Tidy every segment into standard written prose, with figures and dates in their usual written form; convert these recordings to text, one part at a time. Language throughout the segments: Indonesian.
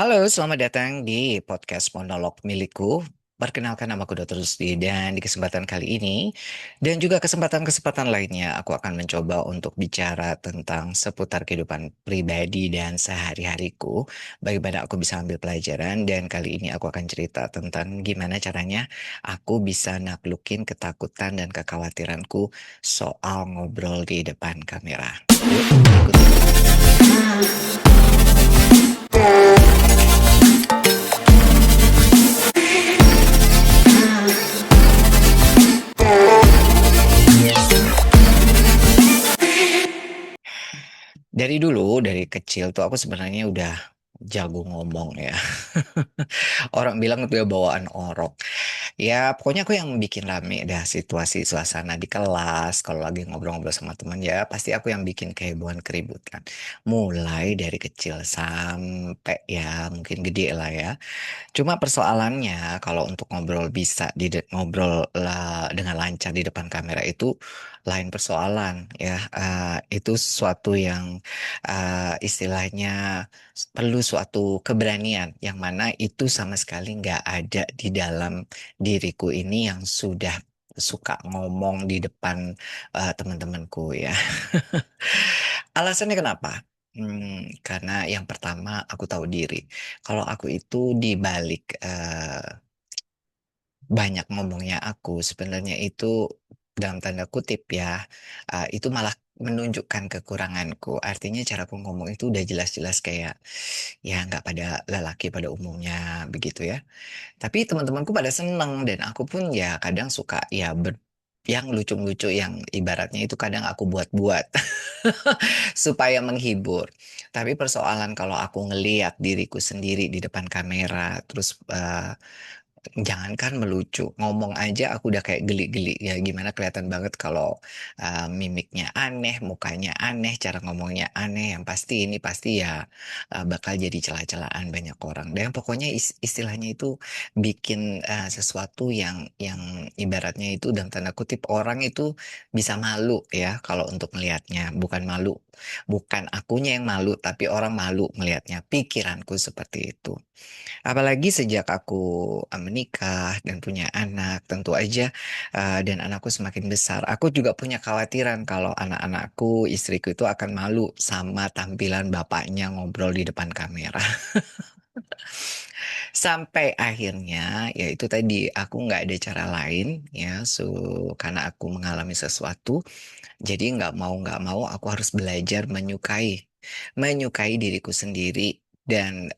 Halo, selamat datang di podcast monolog milikku. Perkenalkan nama aku Dr. Rusdi dan di kesempatan kali ini dan juga kesempatan-kesempatan lainnya aku akan mencoba untuk bicara tentang seputar kehidupan pribadi dan sehari-hariku. Bagaimana aku bisa ambil pelajaran dan kali ini aku akan cerita tentang gimana caranya aku bisa naklukin ketakutan dan kekhawatiranku soal ngobrol di depan kamera. Yuk, ikutin. Dari dulu, dari kecil tuh aku sebenarnya udah jago ngomong ya. Orang bilang itu ya bawaan orok. Ya pokoknya aku yang bikin rame dah situasi suasana di kelas. Kalau lagi ngobrol-ngobrol sama teman ya pasti aku yang bikin kehebohan keributan. Mulai dari kecil sampai ya mungkin gede lah ya. Cuma persoalannya kalau untuk ngobrol bisa ngobrol lah dengan lancar di depan kamera itu lain persoalan ya. Itu suatu yang istilahnya perlu suatu keberanian yang mana itu sama sekali nggak ada di dalam diriku ini yang sudah suka ngomong di depan teman-temanku ya. Alasannya kenapa? Karena yang pertama aku tahu diri. Kalau aku itu di balik banyak ngomongnya aku sebenarnya itu dalam tanda kutip ya, itu malah menunjukkan kekuranganku. Artinya cara aku ngomong itu udah jelas-jelas kayak ya nggak pada lelaki pada umumnya begitu ya. Tapi teman-temanku pada seneng dan aku pun ya kadang suka ya yang lucu-lucu yang ibaratnya itu kadang aku buat-buat supaya menghibur. Tapi persoalan kalau aku ngeliat diriku sendiri di depan kamera, terus jangankan melucu, ngomong aja aku udah kayak geli-geli ya gimana kelihatan banget kalau mimiknya aneh, mukanya aneh, cara ngomongnya aneh. Yang pasti ini pasti ya bakal jadi celah-celahan banyak orang. Dan pokoknya istilahnya itu bikin sesuatu yang ibaratnya itu dalam tanda kutip orang itu bisa malu ya kalau untuk melihatnya. Bukan malu, bukan akunya yang malu, tapi orang malu melihatnya. Pikiranku seperti itu. Apalagi sejak aku menikah dan punya anak, tentu aja dan anakku semakin besar, aku juga punya khawatiran kalau anak-anakku, istriku itu akan malu sama tampilan bapaknya ngobrol di depan kamera. Sampai akhirnya, ya itu tadi aku nggak ada cara lain ya, karena aku mengalami sesuatu, jadi nggak mau aku harus belajar menyukai diriku sendiri dan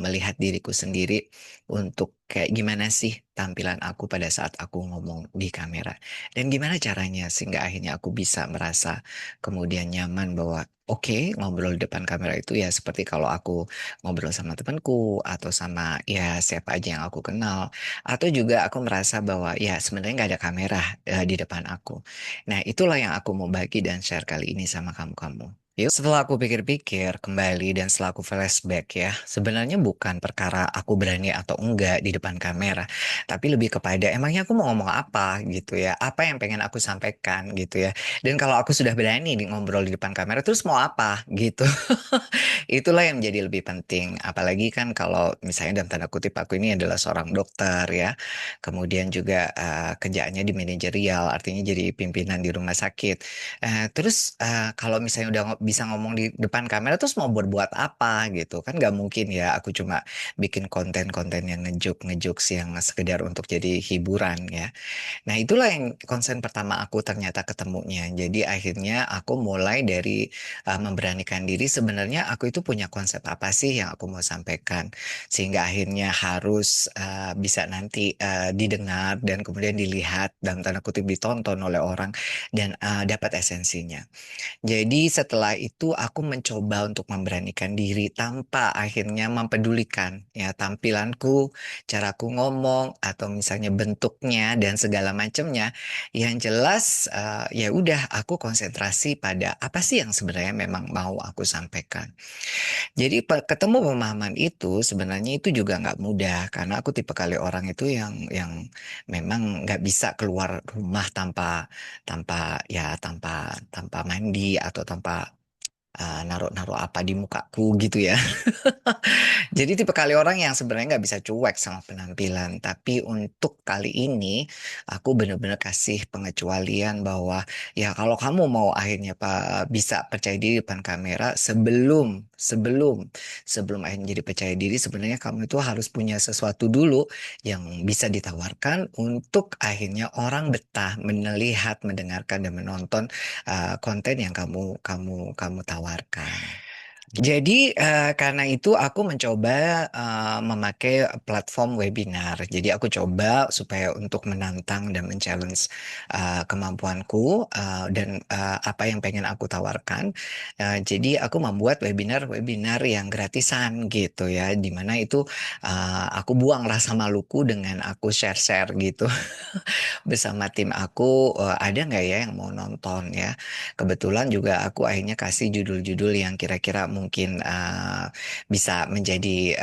melihat diriku sendiri untuk kayak gimana sih tampilan aku pada saat aku ngomong di kamera dan gimana caranya sehingga akhirnya aku bisa merasa kemudian nyaman bahwa oke, ngobrol di depan kamera itu ya seperti kalau aku ngobrol sama temanku atau sama ya siapa aja yang aku kenal atau juga aku merasa bahwa ya sebenarnya nggak ada kamera di depan aku. Nah, itulah yang aku mau bagi dan share kali ini sama kamu-kamu. Yuk. Setelah aku pikir-pikir kembali dan setelah aku flashback ya, sebenarnya bukan perkara aku berani atau enggak di depan kamera, tapi lebih kepada emangnya aku mau ngomong apa gitu ya, apa yang pengen aku sampaikan gitu ya. Dan kalau aku sudah berani ngobrol di depan kamera, terus mau apa gitu. Itulah yang menjadi lebih penting. Apalagi kan kalau misalnya dalam tanda kutip aku ini adalah seorang dokter ya. Kemudian juga kerjaannya di manajerial, artinya jadi pimpinan di rumah sakit. Terus kalau misalnya udah bisa ngomong di depan kamera, terus mau berbuat apa gitu? Kan nggak mungkin ya. Aku cuma bikin konten-konten yang ngejuk-ngejuk yang sekedar untuk jadi hiburan ya. Nah, itulah yang concern pertama aku ternyata ketemunya. Jadi akhirnya aku mulai dari memberanikan diri sebenarnya aku itu punya konsep apa sih yang aku mau sampaikan sehingga akhirnya harus bisa nanti didengar dan kemudian dilihat dalam tanda kutip ditonton oleh orang dan dapat esensinya. Jadi setelah itu aku mencoba untuk memberanikan diri tanpa akhirnya mempedulikan ya tampilanku, caraku ngomong atau misalnya bentuknya dan segala macamnya. Yang jelas ya udah aku konsentrasi pada apa sih yang sebenarnya memang mau aku sampaikan. Jadi ketemu pemahaman itu sebenarnya itu juga nggak mudah karena aku tipe kali orang itu yang memang nggak bisa keluar rumah tanpa tanpa ya tanpa tanpa mandi atau tanpa naruh-naruh apa di mukaku gitu ya. Jadi tipe kali orang yang sebenarnya nggak bisa cuek sama penampilan, tapi untuk kali ini aku bener-bener kasih pengecualian bahwa ya kalau kamu mau akhirnya Pak bisa percaya diri depan kamera sebelum sebelum sebelum akhirnya jadi percaya diri sebenarnya kamu itu harus punya sesuatu dulu yang bisa ditawarkan untuk akhirnya orang betah melihat, mendengarkan dan menonton konten yang kamu tawarkan. Jadi karena itu aku mencoba memakai platform webinar. Jadi aku coba supaya untuk menantang dan men-challenge kemampuanku dan apa yang pengen aku tawarkan. Jadi aku membuat webinar-webinar yang gratisan gitu ya, di mana itu aku buang rasa maluku dengan aku share-share gitu bersama tim aku. Ada nggak ya yang mau nonton ya? Kebetulan juga aku akhirnya kasih judul-judul yang kira-kira mungkin bisa menjadi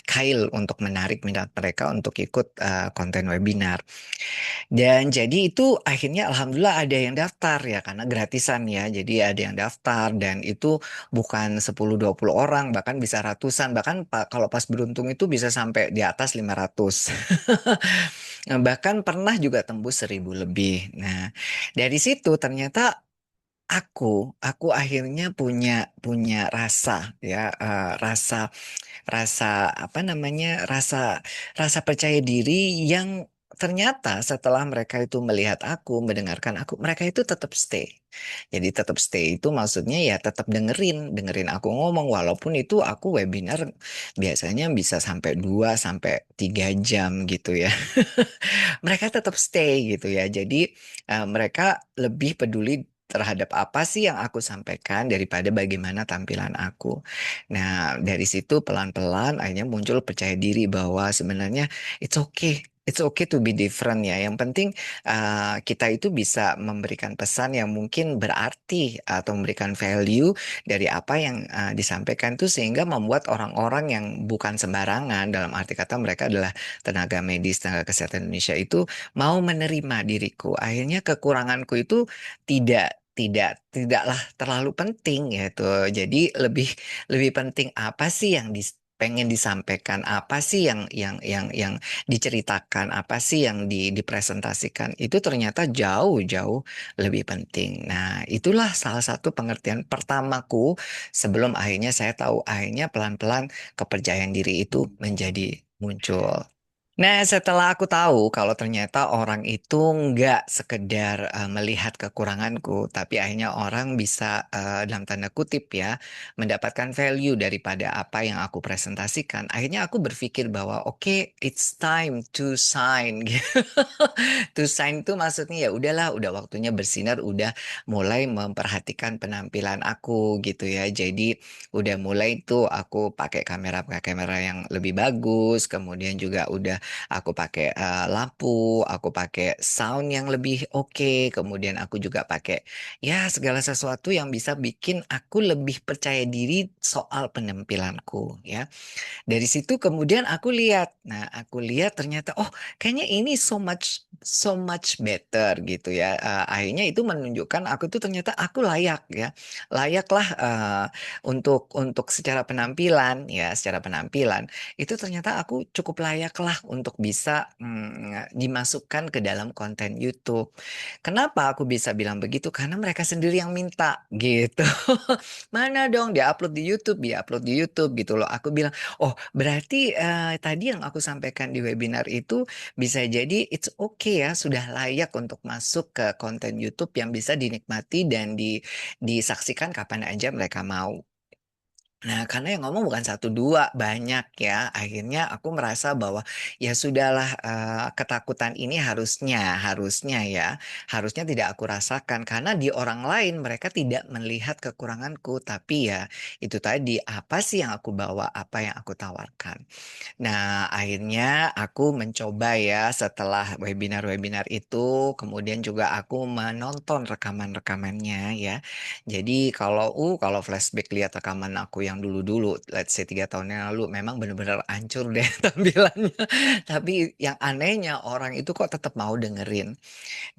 kail untuk menarik minat mereka untuk ikut konten webinar. Dan jadi itu akhirnya alhamdulillah ada yang daftar ya karena gratisan ya. Jadi ada yang daftar dan itu bukan 10-20 orang bahkan bisa ratusan bahkan kalau pas beruntung itu bisa sampai di atas 500. Nah, bahkan pernah juga tembus 1.000 lebih. Nah, dari situ ternyata aku akhirnya punya punya rasa ya rasa rasa apa namanya rasa percaya diri yang ternyata setelah mereka itu melihat aku mendengarkan aku mereka itu tetap stay. Jadi tetap stay itu maksudnya ya tetap dengerin dengerin aku ngomong walaupun itu aku webinar biasanya bisa sampai 2 sampai 3 jam gitu ya. Mereka tetap stay gitu ya. Jadi mereka lebih peduli terhadap apa sih yang aku sampaikan daripada bagaimana tampilan aku. Nah, dari situ pelan-pelan akhirnya muncul percaya diri bahwa sebenarnya it's okay. It's okay to be different ya. Yang penting kita itu bisa memberikan pesan yang mungkin berarti atau memberikan value dari apa yang disampaikan itu sehingga membuat orang-orang yang bukan sembarangan dalam arti kata mereka adalah tenaga medis, tenaga kesehatan Indonesia itu mau menerima diriku. Akhirnya kekuranganku itu tidaklah terlalu penting gitu. Jadi lebih lebih penting apa sih yang pengen disampaikan, apa sih yang diceritakan, apa sih yang dipresentasikan itu ternyata jauh-jauh lebih penting. Nah, itulah salah satu pengertian pertamaku sebelum akhirnya saya tahu akhirnya pelan-pelan kepercayaan diri itu menjadi muncul. Nah, setelah aku tahu kalau ternyata orang itu nggak sekedar melihat kekuranganku, tapi akhirnya orang bisa dalam tanda kutip ya mendapatkan value daripada apa yang aku presentasikan. Akhirnya aku berpikir bahwa oke, it's time to shine. To shine itu maksudnya ya udahlah, udah waktunya bersinar, udah mulai memperhatikan penampilan aku gitu ya. Jadi udah mulai tuh aku pakai kamera yang lebih bagus, kemudian juga udah aku pakai lampu, aku pakai sound yang lebih oke, kemudian aku juga pakai ya segala sesuatu yang bisa bikin aku lebih percaya diri soal penampilanku ya. Dari situ kemudian aku lihat, nah aku lihat ternyata oh kayaknya ini so much better gitu ya. Akhirnya itu menunjukkan aku tuh ternyata aku layak ya, layaklah untuk secara penampilan ya, secara penampilan itu ternyata aku cukup layak lah untuk bisa dimasukkan ke dalam konten YouTube. Kenapa aku bisa bilang begitu? Karena mereka sendiri yang minta gitu. Mana dong diupload di YouTube, diupload di YouTube gitu loh. Aku bilang oh, berarti tadi yang aku sampaikan di webinar itu bisa jadi it's okay ya, sudah layak untuk masuk ke konten YouTube yang bisa dinikmati dan disaksikan kapan aja mereka mau. Nah, karena yang ngomong bukan satu dua, banyak ya. Akhirnya aku merasa bahwa ya sudahlah ketakutan ini harusnya ya, harusnya tidak aku rasakan karena di orang lain mereka tidak melihat kekuranganku, tapi ya itu tadi apa sih yang aku bawa, apa yang aku tawarkan. Nah, akhirnya aku mencoba ya setelah webinar-webinar itu, kemudian juga aku menonton rekaman-rekamannya ya. Jadi kalau flashback lihat rekaman aku yang dulu-dulu, let's say 3 tahun yang lalu memang bener-bener hancur deh tampilannya. Tapi yang anehnya orang itu kok tetap mau dengerin.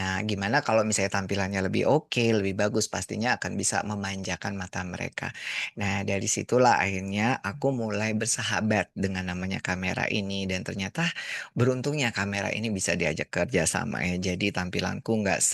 Nah, gimana kalau misalnya tampilannya lebih oke, lebih bagus, pastinya akan bisa memanjakan mata mereka. Nah, dari situlah akhirnya aku mulai bersahabat dengan namanya kamera ini dan ternyata beruntungnya kamera ini bisa diajak kerja sama ya. Jadi tampilanku nggak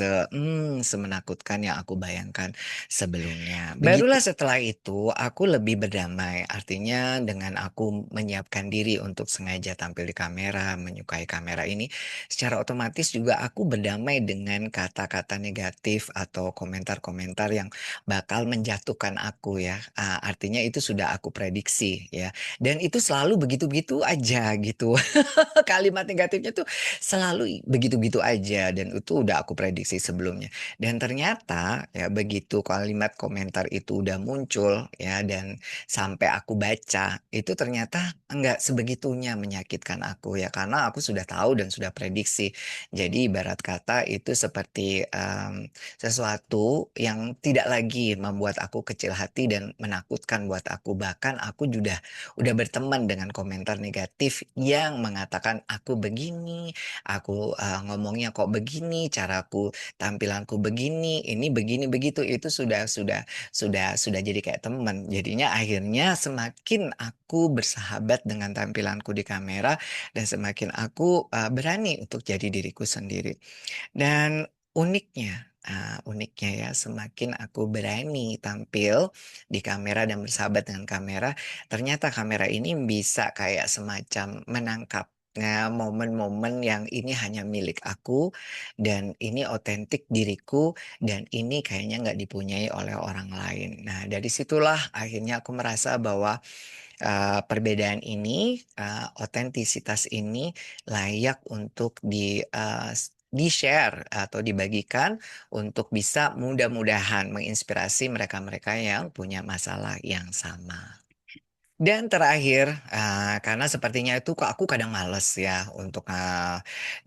semenakutkan yang aku bayangkan sebelumnya. Begitu. Barulah setelah itu aku lebih berdamai. Artinya dengan aku menyiapkan diri untuk sengaja tampil di kamera, menyukai kamera ini, secara otomatis juga aku berdamai dengan kata-kata negatif atau komentar-komentar yang bakal menjatuhkan aku ya. Artinya itu sudah aku prediksi ya. Dan itu selalu begitu-begitu aja gitu. Kalimat negatifnya tuh selalu begitu-begitu aja dan itu udah aku prediksi sebelumnya. Dan ternyata ya begitu kalimat komentar itu udah muncul ya dan sampai aku baca itu ternyata enggak sebegitunya menyakitkan aku ya karena aku sudah tahu dan sudah prediksi. Jadi ibarat kata itu seperti sesuatu yang tidak lagi membuat aku kecil hati dan menakutkan buat aku. Bahkan aku udah berteman dengan komentar negatif yang mengatakan aku begini, aku ngomongnya kok begini, caraku tampilanku begini, ini begini begitu itu sudah jadi kayak teman. Jadinya akhirnya semakin aku bersahabat dengan tampilanku di kamera dan semakin aku berani untuk jadi diriku sendiri. Dan uniknya ya semakin aku berani tampil di kamera dan bersahabat dengan kamera, ternyata kamera ini bisa kayak semacam menangkap momen-momen yang ini hanya milik aku dan ini otentik diriku dan ini kayaknya nggak dipunyai oleh orang lain. Nah, dari situlah akhirnya aku merasa bahwa perbedaan ini, otentisitas ini layak untuk di-share atau dibagikan untuk bisa mudah-mudahan menginspirasi mereka-mereka yang punya masalah yang sama. Dan terakhir, karena sepertinya itu kok aku kadang males ya untuk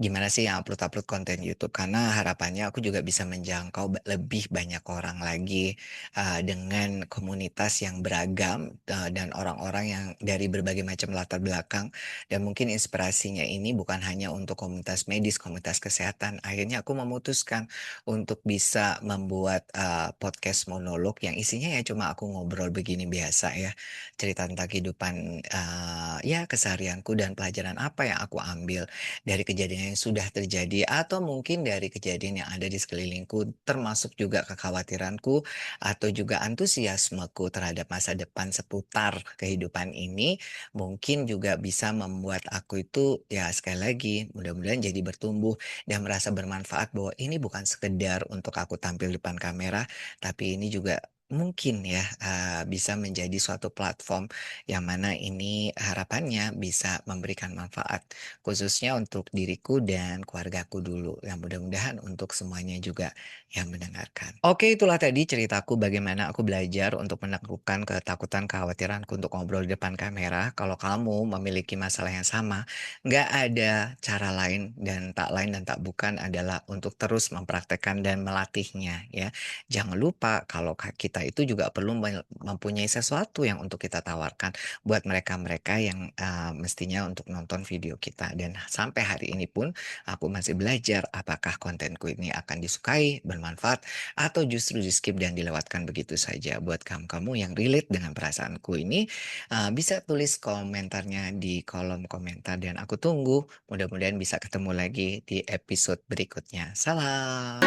gimana sih yang upload-upload konten YouTube karena harapannya aku juga bisa menjangkau lebih banyak orang lagi dengan komunitas yang beragam dan orang-orang yang dari berbagai macam latar belakang dan mungkin inspirasinya ini bukan hanya untuk komunitas medis, komunitas kesehatan. Akhirnya aku memutuskan untuk bisa membuat podcast monolog yang isinya ya cuma aku ngobrol begini biasa ya cerita tentang kehidupan ya keseharianku dan pelajaran apa yang aku ambil dari kejadian yang sudah terjadi atau mungkin dari kejadian yang ada di sekelilingku termasuk juga kekhawatiranku atau juga antusiasmeku terhadap masa depan seputar kehidupan ini mungkin juga bisa membuat aku itu ya sekali lagi mudah-mudahan jadi bertumbuh dan merasa bermanfaat bahwa ini bukan sekedar untuk aku tampil depan kamera tapi ini juga mungkin ya bisa menjadi suatu platform yang mana ini harapannya bisa memberikan manfaat khususnya untuk diriku dan keluargaku dulu yang mudah-mudahan untuk semuanya juga yang mendengarkan. Oke, itulah tadi ceritaku bagaimana aku belajar untuk menaklukkan ketakutan kekhawatiranku untuk ngobrol di depan kamera. Kalau kamu memiliki masalah yang sama, nggak ada cara lain dan tak bukan adalah untuk terus mempraktekkan dan melatihnya ya. Jangan lupa kalau kita itu juga perlu mempunyai sesuatu yang untuk kita tawarkan buat mereka-mereka yang mestinya untuk nonton video kita. Dan sampai hari ini pun aku masih belajar apakah kontenku ini akan disukai, bermanfaat, atau justru di-skip dan dilewatkan begitu saja. Buat kamu-kamu yang relate dengan perasaanku ini, bisa tulis komentarnya di kolom komentar dan aku tunggu. Mudah-mudahan bisa ketemu lagi di episode berikutnya. Salam.